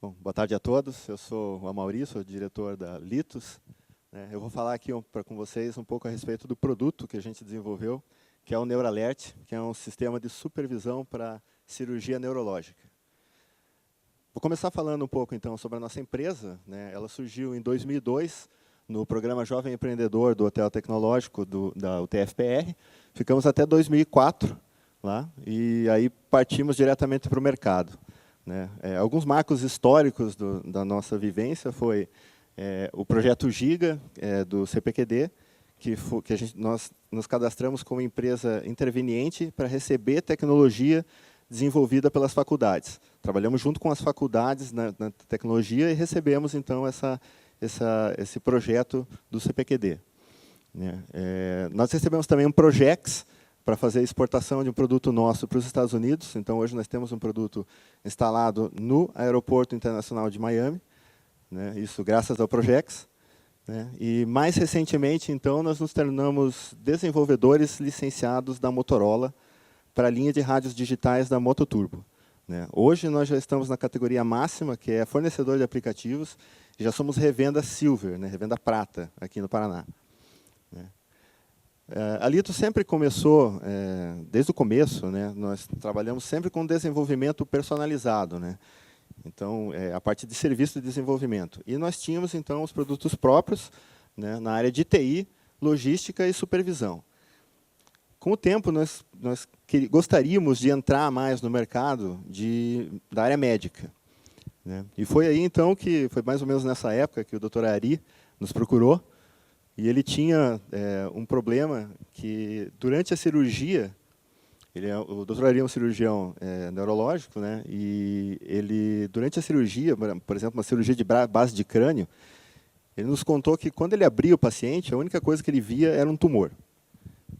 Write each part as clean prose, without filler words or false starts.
Bom, boa tarde a todos. Eu sou o Amaury, sou diretor da Litus. Eu vou falar aqui com vocês um pouco a respeito do produto que a gente desenvolveu, que é o NeuroAlert, que é um sistema de supervisão para cirurgia neurológica. Vou começar falando um pouco, então, sobre a nossa empresa. Ela surgiu em 2002, no programa Jovem Empreendedor do Hotel Tecnológico da UTFPR. Ficamos até 2004 lá, e aí partimos diretamente para o mercado. Alguns marcos históricos da nossa vivência foi o projeto Giga, do CPQD, que nós nos cadastramos como empresa interveniente para receber tecnologia desenvolvida pelas faculdades. Trabalhamos junto com as faculdades na tecnologia e recebemos, então, esse projeto do CPQD. Nós recebemos também um Projex, para fazer a exportação de um produto nosso para os Estados Unidos. Então, hoje nós temos um produto instalado no Aeroporto Internacional de Miami, isso graças ao Projex. E, mais recentemente, então, nós nos tornamos desenvolvedores licenciados da Motorola para a linha de rádios digitais da Mototurbo. Hoje, nós já estamos na categoria máxima, que é fornecedor de aplicativos, e já somos revenda Silver, revenda prata, aqui no Paraná. A Litus sempre começou, desde o começo, nós trabalhamos sempre com desenvolvimento personalizado, então, a parte de serviço de desenvolvimento. E nós tínhamos, então, os produtos próprios na área de TI, logística e supervisão. Com o tempo, nós gostaríamos de entrar mais no mercado da área médica. E foi aí, então, que foi mais ou menos nessa época que o Dr. Ari nos procurou. E ele tinha um problema que, durante a cirurgia, o Dr. Ari é um cirurgião neurológico, e ele, durante a cirurgia, por exemplo, uma cirurgia de base de crânio, ele nos contou que, quando ele abria o paciente, a única coisa que ele via era um tumor.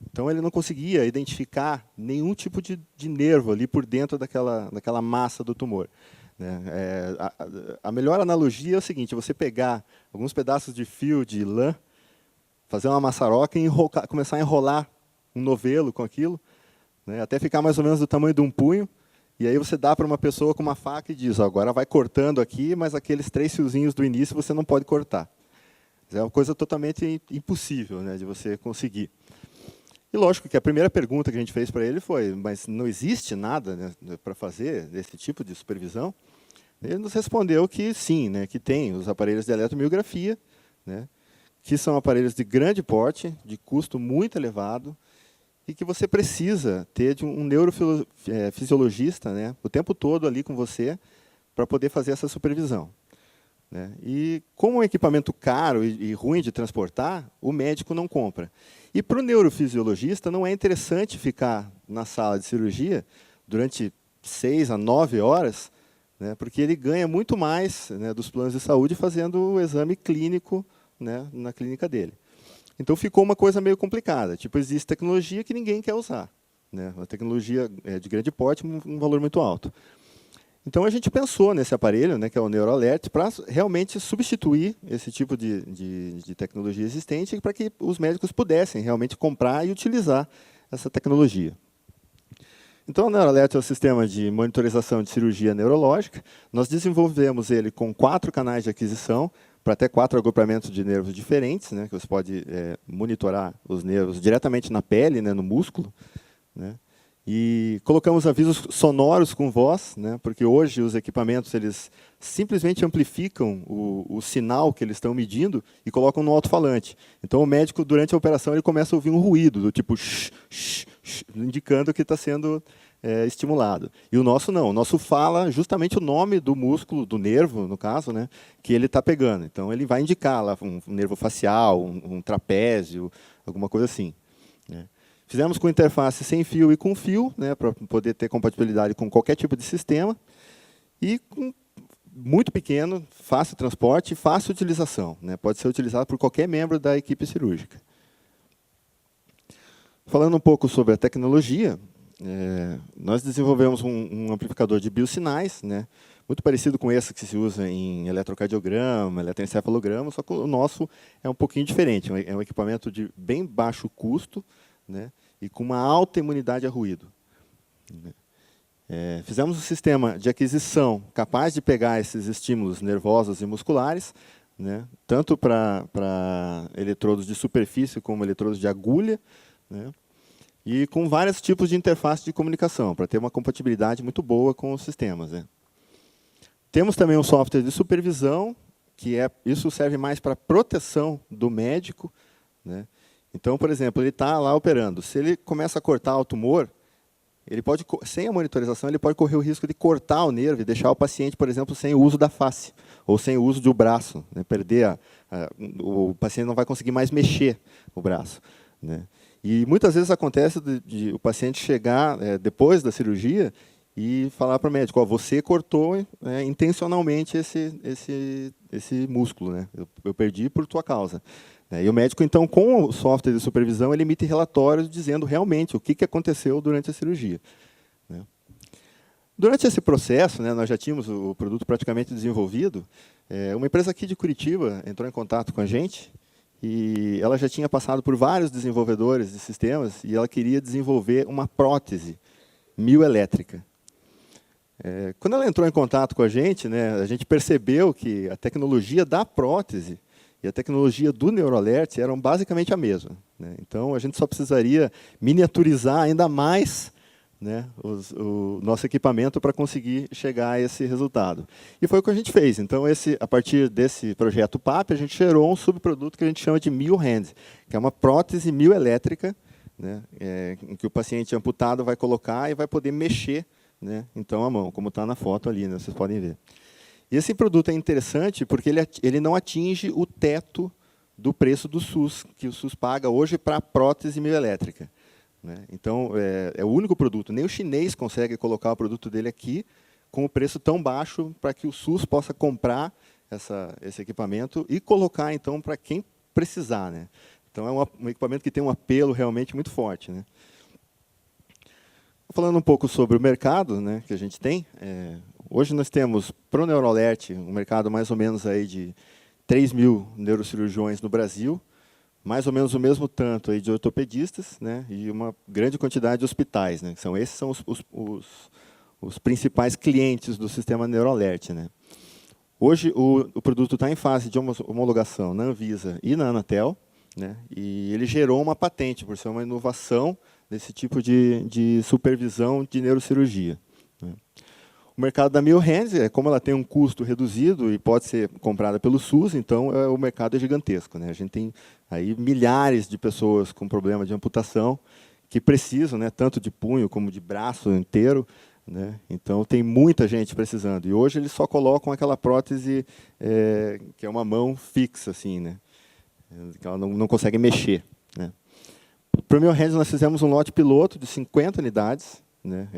Então, ele não conseguia identificar nenhum tipo de nervo ali por dentro daquela massa do tumor. A melhor analogia é o seguinte: você pegar alguns pedaços de fio de lã, fazer uma maçaroca e começar a enrolar um novelo com aquilo, até ficar mais ou menos do tamanho de um punho, e aí você dá para uma pessoa com uma faca e diz: agora vai cortando aqui, mas aqueles 3 fiozinhos do início você não pode cortar. É uma coisa totalmente impossível de você conseguir. E lógico que a primeira pergunta que a gente fez para ele foi: mas não existe nada para fazer desse tipo de supervisão? Ele nos respondeu que sim, que tem os aparelhos de eletromiografia, que são aparelhos de grande porte, de custo muito elevado, e que você precisa ter de um neurofisiologista o tempo todo ali com você para poder fazer essa supervisão. E, como é um equipamento caro e ruim de transportar, o médico não compra. E, para o neurofisiologista, não é interessante ficar na sala de cirurgia durante 6 a 9 horas, porque ele ganha muito mais dos planos de saúde fazendo o exame clínico na clínica dele. Então, ficou uma coisa meio complicada. Tipo, existe tecnologia que ninguém quer usar. Uma tecnologia de grande porte, um valor muito alto. Então, a gente pensou nesse aparelho, que é o NeuroAlert, para realmente substituir esse tipo de tecnologia existente, para que os médicos pudessem realmente comprar e utilizar essa tecnologia. Então, o NeuroAlert é um sistema de monitorização de cirurgia neurológica. Nós desenvolvemos ele com 4 canais de aquisição, para até 4 agrupamentos de nervos diferentes, que você pode monitorar os nervos diretamente na pele, no músculo. E colocamos avisos sonoros com voz, porque hoje os equipamentos eles simplesmente amplificam o sinal que eles estão medindo e colocam no alto-falante. Então, o médico, durante a operação, ele começa a ouvir um ruído, do tipo shh, shh, shh, indicando que está sendo estimulado. E o nosso não, o nosso fala justamente o nome do músculo, do nervo, no caso, que ele está pegando. Então, ele vai indicar lá um nervo facial, um trapézio, alguma coisa assim. Fizemos com interface sem fio e com fio, para poder ter compatibilidade com qualquer tipo de sistema. E muito pequeno, fácil transporte e fácil utilização. Pode ser utilizado por qualquer membro da equipe cirúrgica. Falando um pouco sobre a tecnologia, nós desenvolvemos um amplificador de biosinais, muito parecido com esse que se usa em eletrocardiograma, eletroencefalograma, só que o nosso é um pouquinho diferente. É um equipamento de bem baixo custo, e com uma alta imunidade a ruído. Fizemos um sistema de aquisição capaz de pegar esses estímulos nervosos e musculares, né, tanto para eletrodos de superfície como eletrodos de agulha, né, e com vários tipos de interface de comunicação, para ter uma compatibilidade muito boa com os sistemas, né. Temos também um software de supervisão, isso serve mais para proteção do médico, né. Então, por exemplo, ele está lá operando. Se ele começa a cortar o tumor, ele pode, sem a monitorização, ele pode correr o risco de cortar o nervo e deixar o paciente, por exemplo, sem o uso da face, ou sem o uso do braço, né, o paciente não vai conseguir mais mexer o braço, né. E muitas vezes acontece de o paciente chegar depois da cirurgia e falar para o médico: você cortou intencionalmente esse músculo, né, eu perdi por tua causa. E o médico, então, com o software de supervisão, ele emite relatórios dizendo realmente o que aconteceu durante a cirurgia. Durante esse processo, nós já tínhamos o produto praticamente desenvolvido. Uma empresa aqui de Curitiba entrou em contato com a gente e ela já tinha passado por vários desenvolvedores de sistemas e ela queria desenvolver uma prótese mioelétrica. Quando ela entrou em contato com a gente percebeu que a tecnologia da prótese e a tecnologia do NeuroAlert eram basicamente a mesma, né? Então, a gente só precisaria miniaturizar ainda mais, né, o nosso equipamento para conseguir chegar a esse resultado. E foi o que a gente fez. Então, a partir desse projeto PAP, a gente gerou um subproduto que a gente chama de MioHand, que é uma prótese mioelétrica, né, em que o paciente amputado vai colocar e vai poder mexer, né, então, a mão, como está na foto ali, né, vocês podem ver. E esse produto é interessante porque ele não atinge o teto do preço do SUS, que o SUS paga hoje para a prótese mioelétrica, né? Então, é o único produto. Nem o chinês consegue colocar o produto dele aqui com o preço tão baixo para que o SUS possa comprar esse equipamento e colocar, então, para quem precisar, né? Então, é um equipamento que tem um apelo realmente muito forte, né? Falando um pouco sobre o mercado, né, que a gente tem, hoje nós temos, para o NeuroAlert, um mercado mais ou menos aí de 3 mil neurocirurgiões no Brasil, mais ou menos o mesmo tanto aí de ortopedistas, né, e uma grande quantidade de hospitais, né, esses são os principais clientes do sistema NeuroAlert, né. Hoje o produto está em fase de homologação na Anvisa e na Anatel, né, e ele gerou uma patente por ser uma inovação desse tipo de supervisão de neurocirurgia, né. O mercado da MioHand, como ela tem um custo reduzido e pode ser comprada pelo SUS, então o mercado é gigantesco, né. A gente tem aí milhares de pessoas com problema de amputação que precisam, né, tanto de punho como de braço inteiro, né. Então tem muita gente precisando. E hoje eles só colocam aquela prótese que é uma mão fixa, assim, né, que ela não consegue mexer, né. Para o MioHand, nós fizemos um lote piloto de 50 unidades. Né?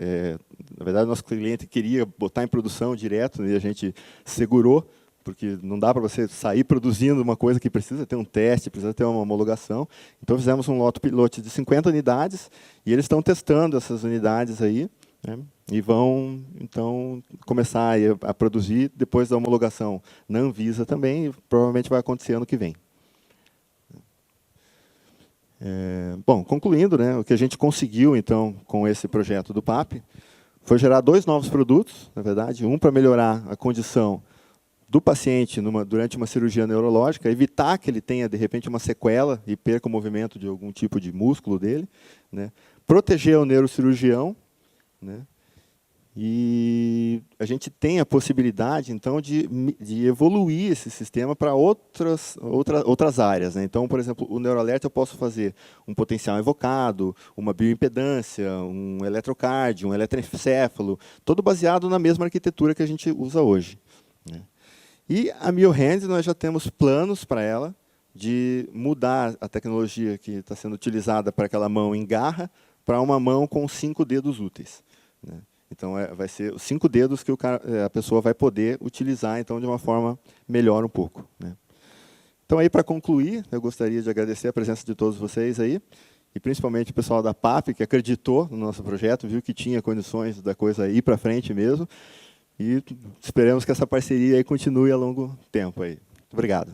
Na verdade, nosso cliente queria botar em produção direto, e a gente segurou, porque não dá para você sair produzindo uma coisa que precisa ter um teste, precisa ter uma homologação. Então, fizemos um lote piloto de 50 unidades, e eles estão testando essas unidades aí, né? E vão, então, começar a produzir depois da homologação na Anvisa também, e provavelmente vai acontecer ano que vem. Bom, concluindo, né, o que a gente conseguiu, então, com esse projeto do PAP, foi gerar 2 novos produtos, na verdade, um para melhorar a condição do paciente durante uma cirurgia neurológica, evitar que ele tenha, de repente, uma sequela e perca o movimento de algum tipo de músculo dele, né, proteger o neurocirurgião, né, e a gente tem a possibilidade, então, de evoluir esse sistema para outras áreas, né? Então, por exemplo, o NeuroAlert eu posso fazer um potencial invocado, uma bioimpedância, um eletrocardio, um eletroencefalo, todo baseado na mesma arquitetura que a gente usa hoje, né? E a MioHand, nós já temos planos para ela de mudar a tecnologia que está sendo utilizada para aquela mão em garra para uma mão com 5 dedos úteis, né? Então, vai ser os 5 dedos que a pessoa vai poder utilizar, então, de uma forma melhor um pouco, né? Então, aí, para concluir, eu gostaria de agradecer a presença de todos vocês aí, e principalmente o pessoal da PAP, que acreditou no nosso projeto, viu que tinha condições da coisa ir para frente mesmo, e esperamos que essa parceria aí continue a longo tempo aí. Muito obrigado.